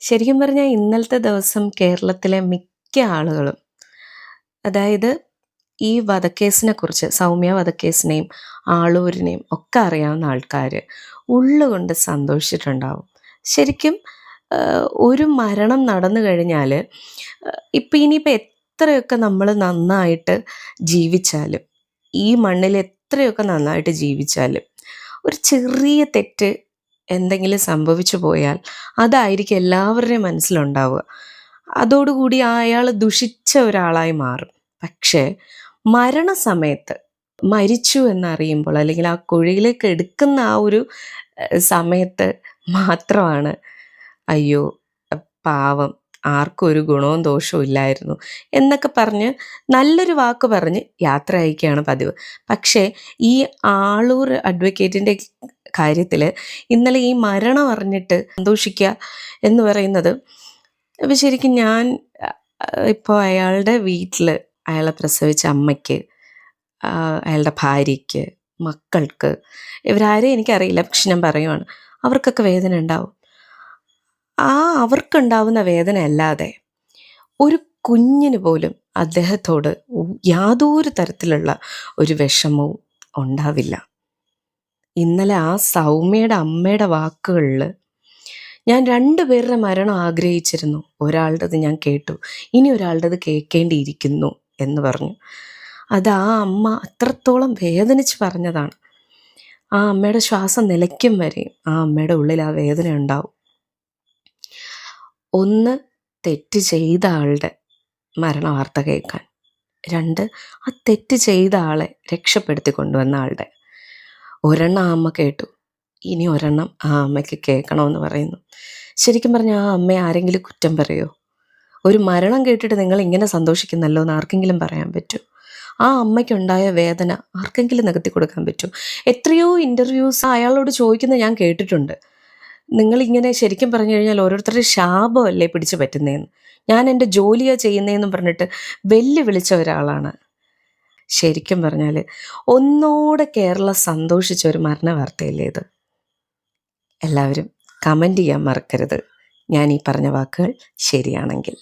ശരിക്കും പറഞ്ഞാൽ ഇന്നലത്തെ ദിവസം കേരളത്തിലെ മിക്ക ആളുകളും, അതായത് ഈ വധക്കേസിനെക്കുറിച്ച്, സൗമ്യ വധക്കേസിനെയും ആളൂരിനെയും ഒക്കെ അറിയാവുന്ന ആൾക്കാർ ഉള്ളുകൊണ്ട് സന്തോഷിച്ചിട്ടുണ്ടാവും. ശരിക്കും ഒരു മരണം നടന്നു കഴിഞ്ഞാൽ ഇനിയിപ്പോൾ എത്രയൊക്കെ നമ്മൾ നന്നായിട്ട് ജീവിച്ചാലും, ഈ മണ്ണിൽ എത്രയൊക്കെ നന്നായിട്ട് ജീവിച്ചാലും, ഒരു ചെറിയ തെറ്റ് എന്തെങ്കിലും സംഭവിച്ചു പോയാൽ അതായിരിക്കും എല്ലാവരുടെയും മനസ്സിലുണ്ടാവുക. അതോടുകൂടി അയാൾ ദുഷിച്ച ഒരാളായി മാറും. പക്ഷേ മരണസമയത്ത് മരിച്ചു എന്നറിയുമ്പോൾ, അല്ലെങ്കിൽ ആ കുഴിയിലേക്ക് എടുക്കുന്ന ആ ഒരു സമയത്ത് മാത്രമാണ് അയ്യോ പാവം, ആർക്കും ഒരു ഗുണവും ദോഷവും ഇല്ലായിരുന്നു എന്നൊക്കെ പറഞ്ഞ് നല്ലൊരു വാക്ക് പറഞ്ഞ് യാത്ര അയക്കുകയാണ് പതിവ്. പക്ഷേ ഈ ആളൂർ അഡ്വക്കേറ്റിൻ്റെ കാര്യത്തിൽ ഇന്നലെ ഈ മരണം അറിഞ്ഞിട്ട് സന്തോഷിക്കുക എന്ന് പറയുന്നത്, ഇപ്പം ശരിക്കും ഞാൻ ഇപ്പോൾ അയാളുടെ വീട്ടിൽ അയാളെ പ്രസവിച്ച അമ്മയ്ക്ക്, അയാളുടെ ഭാര്യയ്ക്ക്, മക്കൾക്ക്, ഇവരാരെയും എനിക്കറിയില്ല, പക്ഷെ ഞാൻ പറയുവാണ്, അവർക്കൊക്കെ വേദന ഉണ്ടാവും. അവർക്കുണ്ടാവുന്ന വേദന അല്ലാതെ ഒരു കുഞ്ഞിന് പോലും അദ്ദേഹത്തോട് യാതൊരു തരത്തിലുള്ള ഒരു വിഷമവും ഉണ്ടാവില്ല. ഇന്നലെ ആ സൗമ്യയുടെ അമ്മയുടെ വാക്കുകളിൽ ഞാൻ 2 പേരുടെ മരണം ആഗ്രഹിച്ചിരുന്നു, ഒരാളുടേത് ഞാൻ കേട്ടു, ഇനി ഒരാളുടേത് കേൾക്കേണ്ടിയിരിക്കുന്നു എന്ന് പറഞ്ഞു. അത് ആ അമ്മ അത്രത്തോളം വേദനിച്ച് പറഞ്ഞതാണ്. ആ അമ്മയുടെ ശ്വാസം നിലയ്ക്കും വരെയും ആ അമ്മയുടെ ഉള്ളിൽ ആ വേദന ഉണ്ടാവും. ഒന്ന്, തെറ്റ് ചെയ്ത ആളുടെ മരണ വാർത്ത കേൾക്കാൻ. 2, ആ തെറ്റ് ചെയ്ത ആളെ രക്ഷപ്പെടുത്തി കൊണ്ടുവന്ന ആളുടെ. ഒരെണ്ണം ആ അമ്മ കേട്ടു, ഇനി ഒരെണ്ണം ആ അമ്മയ്ക്ക് കേൾക്കണമെന്ന് പറയുന്നു. ശരിക്കും പറഞ്ഞാൽ ആ അമ്മയെ ആരെങ്കിലും കുറ്റം പറയുമോ? ഒരു മരണം കേട്ടിട്ട് നിങ്ങൾ ഇങ്ങനെ സന്തോഷിക്കുന്നല്ലോ എന്ന് ആർക്കെങ്കിലും പറയാൻ പറ്റുമോ? ആ അമ്മയ്ക്കുണ്ടായ വേദന ആർക്കെങ്കിലും നികത്തി കൊടുക്കാൻ പറ്റുമോ? എത്രയോ ഇൻ്റർവ്യൂസ് അയാളോട് ചോദിക്കുന്നത് ഞാൻ കേട്ടിട്ടുണ്ട്. നിങ്ങളിങ്ങനെ ശരിക്കും പറഞ്ഞു കഴിഞ്ഞാൽ ഓരോരുത്തരുടെ ശാപമല്ലേ പിടിച്ചു പറ്റുന്നതെന്ന്. ഞാൻ എൻ്റെ ജോലിയാണ് ചെയ്യുന്നതെന്നും പറഞ്ഞിട്ട് വെല്ലുവിളിച്ച ഒരാളാണ്. ശരിക്കും പറഞ്ഞാൽ ഒന്നോടെ കേരളം സന്തോഷിച്ച ഒരു മരണ വാർത്തയല്ലേ ഇത്. എല്ലാവരും കമൻറ്റ് ചെയ്യാൻ മറക്കരുത്, ഞാൻ ഈ പറഞ്ഞ വാക്കുകൾ ശരിയാണെങ്കിൽ.